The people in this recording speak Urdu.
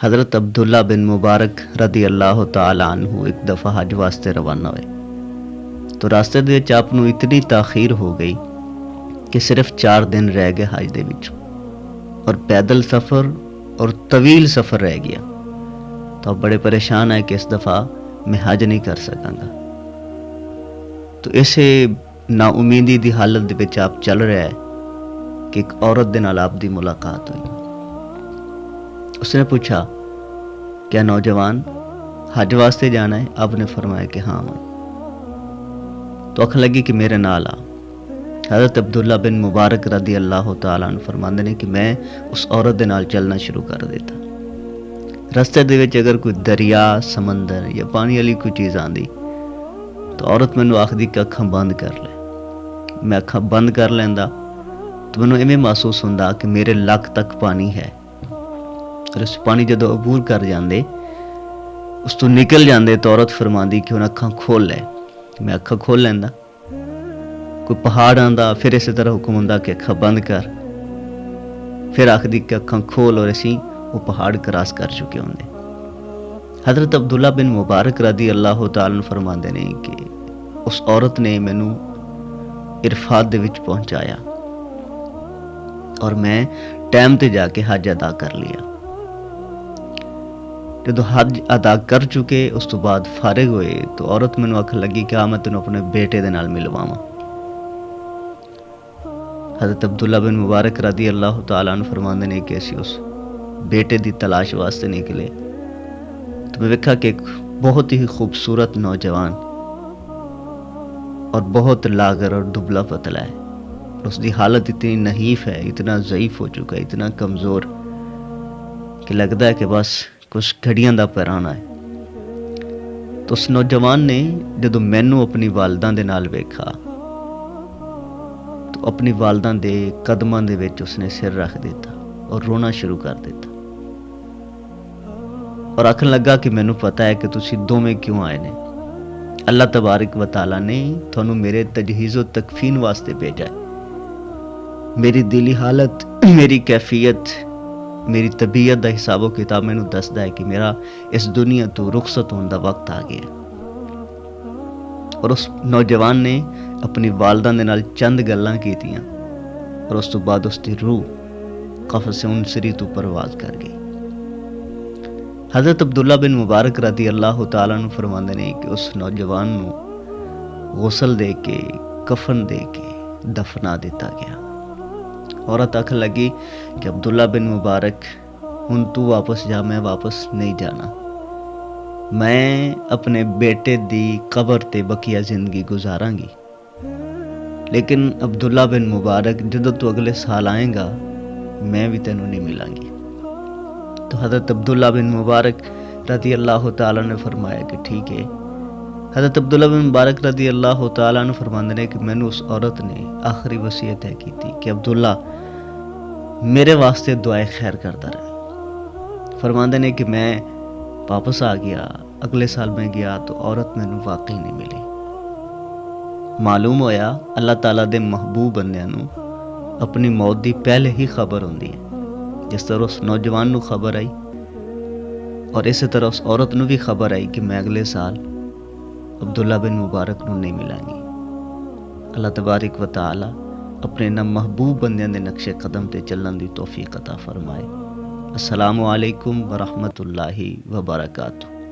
حضرت عبداللہ بن مبارک رضی اللہ تعالی عنہ ایک دفعہ حج واسطے روانہ ہوئے تو راستے دے وچ آپ نوں اتنی تاخیر ہو گئی کہ صرف 4 دن رہ گئے حج دے وچ، اور پیدل سفر اور طویل سفر رہ گیا تو آپ بڑے پریشان ہے کہ اس دفعہ میں حج نہیں کر سکاں گا۔ تو اسے نا امیدی دی حالت دے وچ آپ چل رہے ہے کہ ایک عورت دے نال آپ دی ملاقات ہوئی۔ اس نے پوچھا کیا نوجوان حج واسطے جانا ہے؟ آپ نے فرمایا کہ ہاں۔ تو آکھن لگی کہ میرے نال آ۔ حضرت عبداللہ بن مبارک رضی اللہ تعالیٰ عنہ فرماندے نے کہ میں اس عورت دے نال چلنا شروع کر دیتا۔ رستے دے وچ اگر کوئی دریا، سمندر یا پانی والی کوئی چیز آندی تو عورت مینوں آکھدی کہ اکھاں بند کر لے۔ میں اکھاں بند کر لیندا تو مینوں ایویں محسوس ہوندا کہ میرے لک تک پانی ہے، اور اس پانی جدوں عبور کر جاندے اس تو نکل جاندے تو عورت فرماندی کہ ہن اکھاں کھول لے۔ میں اکھاں کھول لیندا۔ کوئی پہاڑ آندا پھر اسی طرح حکم ہوندا کہ اکھاں بند کر، پھر آکھدی کہ اکھاں کھول، اور اسی وہ پہاڑ کراس کر چکے ہوندے۔ حضرت عبداللہ بن مبارک رضی اللہ تعالیٰ عنہ فرماندے نے کہ اس عورت نے مینوں عرفات دے وچ پہنچایا اور میں ٹائم تے جا کے حج ادا کر لیا۔ جدو حج ادا کر چکے اس تو بعد فارغ ہوئے تو عورت مینوں آکھن لگی کہ میں تینوں اپنے بیٹے دے نال ملواواں۔ حضرت عبداللہ بن مبارک رضی اللہ تعالیٰ عنہ فرماندے نے کہ اسی اس بیٹے دی تلاش واسطے نکلے تو میں ویکھا کہ ایک بہت ہی خوبصورت نوجوان اور بہت لاغر اور دبلا پتلا ہے، اس دی حالت اتنی نحیف ہے، اتنا ضعیف ہو چکا ہے، اتنا کمزور کہ لگتا ہے کہ بس کچھ گھڑیاں دا پرانا ہے۔ تو اس نوجوان نے جدو مینوں اپنی والدہ دے نال ویکھا تو اپنی والدہ دے قدماں دے وچ اس نے سر رکھ دیتا اور رونا شروع کر دیتا، اور آکھن لگا کہ مینوں پتا ہے کہ تسی دوویں کیوں آئے نے۔ اللہ تبارک و تعالیٰ نے تھانوں میرے تجہیز و تکفین واسطے بھیجا ہے۔ میری دلی حالت، میری کیفیت، میری طبیعت دا حساب و کتاب مینوں دسدا ہے کہ میرا اس دنیا تو رخصت ہونے دا وقت آ گیا۔ اور اس نوجوان نے اپنی والدہ دے نال چند گلاں کیتیاں اور اس تو بعد اس دی روح قفس انصری تو پرواز کر گئی۔ حضرت عبداللہ بن مبارک رضی اللہ تعالیٰ عنہ فرماندے نے کہ اس نوجوان نو غسل دے کے کفن دے کے دفنا دیتا گیا۔ عورت آکھن لگی کہ عبداللہ بن مبارک ہن تو واپس جا، میں واپس نہیں جانا، میں اپنے بیٹے دی قبر تے بقیہ زندگی گزاراں گی، لیکن عبداللہ بن مبارک جدوں تو اگلے سال آئیں گا میں بھی تینوں نہیں ملاں گی۔ تو حضرت عبداللہ بن مبارک رضی اللہ تعالیٰ نے فرمایا کہ ٹھیک ہے۔ حضرت عبداللہ بن مبارک رضی اللہ تعالیٰ نے فرماندے نے کہ مینوں اس عورت نے آخری وصیت ہے کی تھی کہ عبداللہ میرے واسطے دعائے خیر کرتا رہے۔ فرماندے نے کہ میں واپس آ گیا، اگلے سال میں گیا تو عورت مینوں واقعی نہیں ملی۔ معلوم ہویا اللہ تعالیٰ دے محبوب بندیاں نوں اپنی موت دی پہلے ہی خبر ہوندی ہے، جس طرح اس نوجوان نو خبر آئی اور اسی طرح اس عورت نو بھی خبر آئی کہ میں اگلے سال عبداللہ بن مبارک نو نہیں ملیں گی۔ اللہ تبارک و تعالی اپنے نہ محبوب بندیاں دے نقش قدم تے چلن دی توفیق عطا فرمائے۔ السلام علیکم ورحمۃ اللہ وبرکاتہ۔